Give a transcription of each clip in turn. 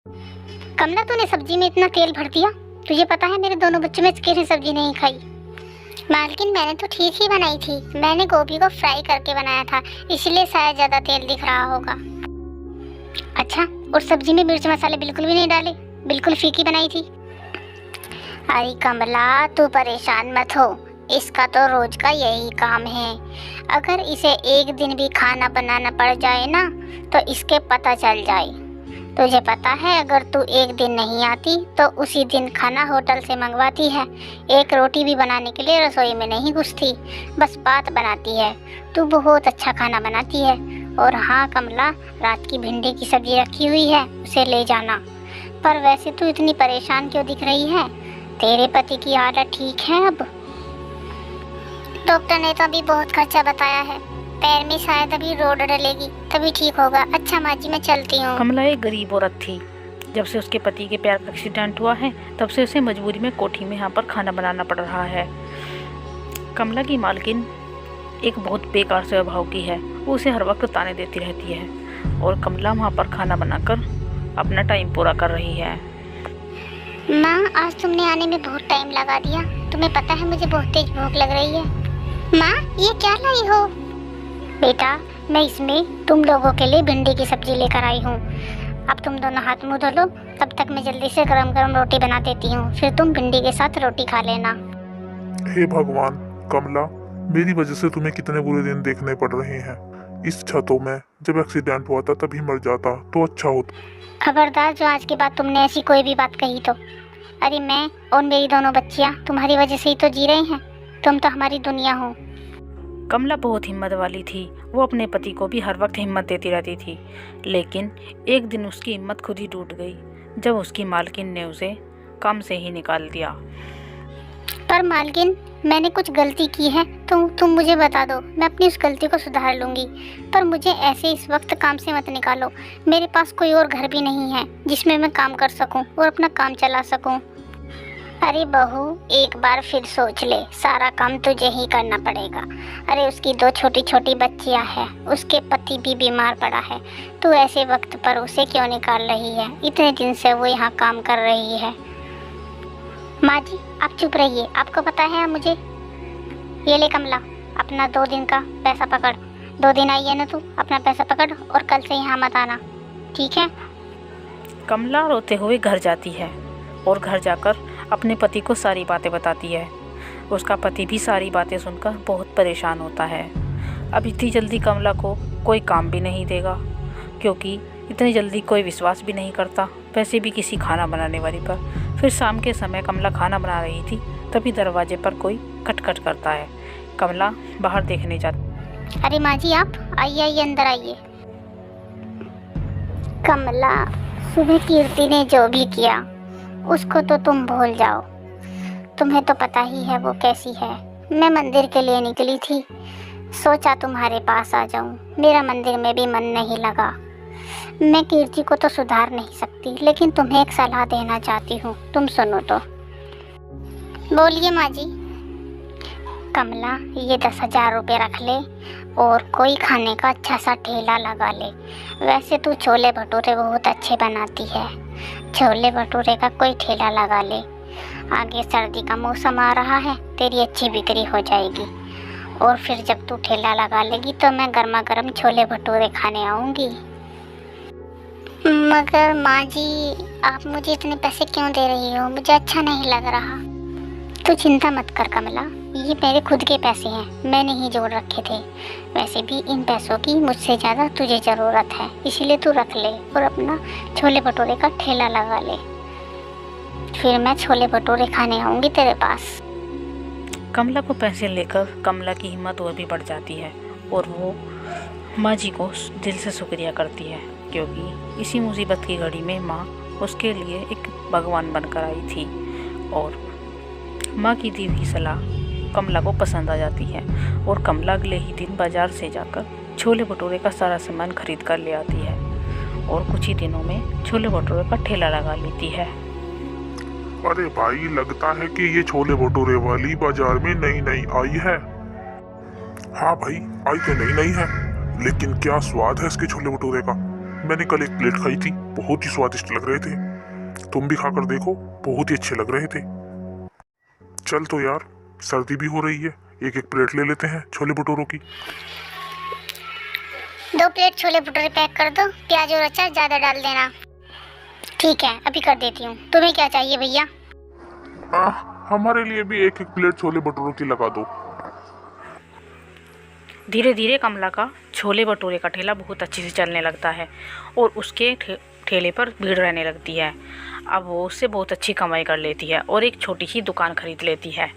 कमला, तूने सब्जी में इतना तेल भर दिया। तुझे पता है मेरे दोनों बच्चों में से किसी ने सब्जी नहीं खाई। मालकिन, मैंने तो ठीक ही बनाई थी। मैंने गोभी को फ्राई करके बनाया था, इसलिए शायद ज्यादा तेल दिख रहा होगा। अच्छा, और सब्जी में मिर्च मसाले बिल्कुल भी नहीं डाले, बिल्कुल फीकी बनाई थी। अरे कमला, तू परेशान मत हो, इसका तो रोज का यही काम है। अगर इसे एक दिन भी खाना बनाना पड़ जाए ना तो इसके पता चल जाए। तुझे पता है, अगर तू एक दिन नहीं आती तो उसी दिन खाना होटल से मंगवाती है। एक रोटी भी बनाने के लिए रसोई में नहीं घुसती, बस बात बनाती है। तू बहुत अच्छा खाना बनाती है। और हाँ कमला, रात की भिंडी की सब्जी रखी हुई है, उसे ले जाना। पर वैसे तू इतनी परेशान क्यों दिख रही है? तेरे पति की हालत ठीक है अब? डॉक्टर ने तो अभी बहुत खर्चा बताया है। पैर में शायद अभी रोड डलेगी तभी ठीक होगा। अच्छा माँ जी, मैं चलती हूँ। कमला एक गरीब औरत थी। जब से उसके पति के पैर का एक्सीडेंट हुआ है तब से उसे मजबूरी में कोठी में यहाँ पर खाना बनाना पड़ रहा है। कमला की मालकिन एक बहुत बेकार स्वभाव की है। वो उसे हर वक्त ताने देती रहती है और कमला वहाँ पर खाना बनाकर अपना टाइम पूरा कर रही है। माँ, आज तुमने आने में बहुत टाइम लगा दिया। तुम्हें पता है मुझे बहुत तेज भूख लग रही है। माँ, ये क्या लाई हो? बेटा, मैं इसमें तुम लोगों के लिए भिंडी की सब्जी लेकर आई हूँ। अब तुम दोनों हाथ मुँह धो लो, तब तक मैं जल्दी से गरम गरम रोटी बना देती हूँ, फिर तुम भिंडी के साथ रोटी खा लेना। हे भगवान, कमला, मेरी वजह से तुम्हें कितने बुरे दिन देखने पड़ रहे हैं। इस छतों में जब एक्सीडेंट हुआ था तभी मर जाता तो अच्छा होता। खबरदार, जो आज के बाद तुमने ऐसी कोई भी बात कही तो। अरे मैं और मेरी दोनों बच्चियाँ तुम्हारी वजह से ही तो जी रही हैं। तुम तो हमारी दुनिया हो। कमला बहुत हिम्मत वाली थी। वो अपने पति को भी हर वक्त हिम्मत देती रहती थी, लेकिन एक दिन उसकी हिम्मत खुद ही टूट गई जब उसकी मालकिन ने उसे काम से ही निकाल दिया। पर मालकिन, मैंने कुछ गलती की है तो तुम मुझे बता दो, मैं अपनी उस गलती को सुधार लूँगी। पर मुझे ऐसे इस वक्त काम से मत निकालो। मेरे पास कोई और घर भी नहीं है जिसमें मैं काम कर सकूं और अपना काम चला सकूं। अरे बहू, एक बार फिर सोच ले, सारा काम तुझे ही करना पड़ेगा। अरे उसकी 2 छोटी छोटी बच्चियां हैं, उसके पति भी बीमार पड़ा है। तू ऐसे वक्त पर उसे क्यों निकाल रही है? इतने दिन से वो यहाँ काम कर रही है। माँ जी, आप चुप रहिए। आपको पता है मुझे। ये ले कमला, अपना 2 दिन का पैसा पकड़। 2 दिन आई है ना तू, अपना पैसा पकड़ और कल से यहाँ मत आना, ठीक है? कमला रोते हुए घर जाती है और घर जाकर अपने पति को सारी बातें बताती है। उसका पति भी सारी बातें सुनकर बहुत परेशान होता है। अब इतनी जल्दी कमला को कोई काम भी नहीं देगा, क्योंकि इतनी जल्दी कोई विश्वास भी नहीं करता, वैसे भी किसी खाना बनाने वाली पर। फिर शाम के समय कमला खाना बना रही थी, तभी दरवाजे पर कोई खटखट करता है। कमला बाहर देखने जाती। अरे माँ जी, आप आइए आइए, अंदर आइए। कमला, सुबह कीर्ति ने जो भी किया उसको तो तुम भूल जाओ। तुम्हें तो पता ही है वो कैसी है। मैं मंदिर के लिए निकली थी, सोचा तुम्हारे पास आ जाऊं। मेरा मंदिर में भी मन नहीं लगा। मैं कीर्ति को तो सुधार नहीं सकती, लेकिन तुम्हें एक सलाह देना चाहती हूँ, तुम सुनो तो। बोलिए माँ जी। कमला, ये 10,000 रुपये रख ले और कोई खाने का अच्छा सा ठेला लगा ले। वैसे तू छोले भटूरे बहुत अच्छे बनाती है, छोले भटूरे का कोई ठेला लगा ले। आगे सर्दी का मौसम आ रहा है, तेरी अच्छी बिक्री हो जाएगी। और फिर जब तू ठेला लगा लेगी तो मैं गर्मा गर्म छोले भटूरे खाने आऊँगी। मगर माँ जी, आप मुझे इतने पैसे क्यों दे रही हो? मुझे अच्छा नहीं लग रहा। तू चिंता मत कर कमला, ये मेरे खुद के पैसे हैं, मैंने ही जोड़ रखे थे। वैसे भी इन पैसों की मुझसे ज़्यादा तुझे ज़रूरत है, इसीलिए तू रख ले और अपना छोले भटूरे का ठेला लगा ले। फिर मैं छोले भटूरे खाने आऊँगी तेरे पास। कमला को पैसे लेकर कमला की हिम्मत और भी बढ़ जाती है और वो माँ जी को दिल से शुक्रिया करती है, क्योंकि इसी मुसीबत की घड़ी में माँ उसके लिए एक भगवान बनकर आई थी। और माँ की दी हुई सलाह कमला को पसंद आ जाती है और कमला अगले ही दिन बाजार से जाकर छोले भटूरे का सारा सामान खरीद कर ले आती है और कुछ ही दिनों में छोले भटूरे का ठेला लगा लेती है। अरे भाई, लगता है कि ये छोले भटूरे वाली बाजार में नई नई आई है। हाँ भाई, आई तो नई नई है, लेकिन क्या स्वाद है इसके छोले भटूरे का। मैंने कल एक प्लेट खाई थी, बहुत ही स्वादिष्ट लग रहे थे। तुम भी खाकर देखो, बहुत ही अच्छे लग रहे थे। चल तो यार, सर्दी भी हो रही है, एक एक प्लेट ले लेते हैं छोले भटूरों की। 2 प्लेट छोले भटूरे पैक कर दो, प्याज और अचार ज़्यादा डाल देना। ठीक है, अभी कर देती हूँ। तुम्हें क्या चाहिए भैया? हमारे लिए भी एक एक प्लेट छोले भटूरों की लगा दो। धीरे धीरे कमला का छोले भटूरे का ठेला बहुत अच्छे से चलने लगता है और उसके ठेले पर भीड़ रहने लगती है। अब वो उससे बहुत अच्छी कमाई कर लेती है और एक छोटी सी दुकान खरीद लेती है।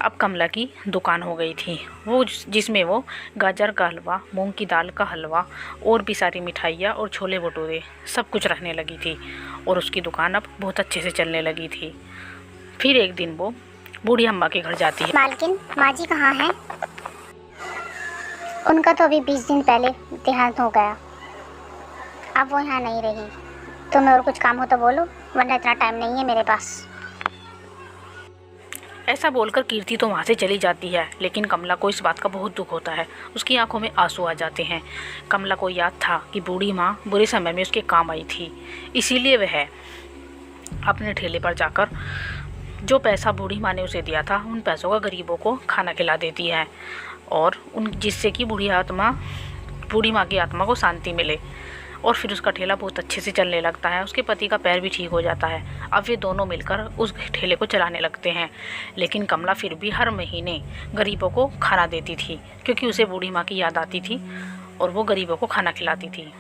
अब कमला की दुकान हो गई थी वो, जिसमें वो गाजर का हलवा, मूंग की दाल का हलवा और भी सारी मिठाइयाँ और छोले भटूरे सब कुछ रखने लगी थी और उसकी दुकान अब बहुत अच्छे से चलने लगी थी। फिर एक दिन वो बूढ़ी अम्मा के घर जाती है। मालकिन, माँ जी कहाँ हैं? उनका तो अभी 20 दिन पहले देहांत हो गया। अब वो यहाँ नहीं रही। तुम्हें और कुछ काम हो तो बोलो, वरना इतना टाइम नहीं है मेरे पास। ऐसा बोलकर कीर्ति तो वहाँ से चली जाती है, लेकिन कमला को इस बात का बहुत दुख होता है। उसकी आंखों में आंसू आ जाते हैं। कमला को याद था कि बूढ़ी माँ बुरे समय में उसके काम आई थी, इसीलिए वह अपने ठेले पर जाकर जो पैसा बूढ़ी माँ ने उसे दिया था, उन पैसों का गरीबों को खाना खिला देती है और जिससे कि बूढ़ी माँ की आत्मा को शांति मिले। और फिर उसका ठेला बहुत अच्छे से चलने लगता है। उसके पति का पैर भी ठीक हो जाता है। अब वे दोनों मिलकर उस ठेले को चलाने लगते हैं। लेकिन कमला फिर भी हर महीने गरीबों को खाना देती थी, क्योंकि उसे बूढ़ी माँ की याद आती थी और वो गरीबों को खाना खिलाती थी।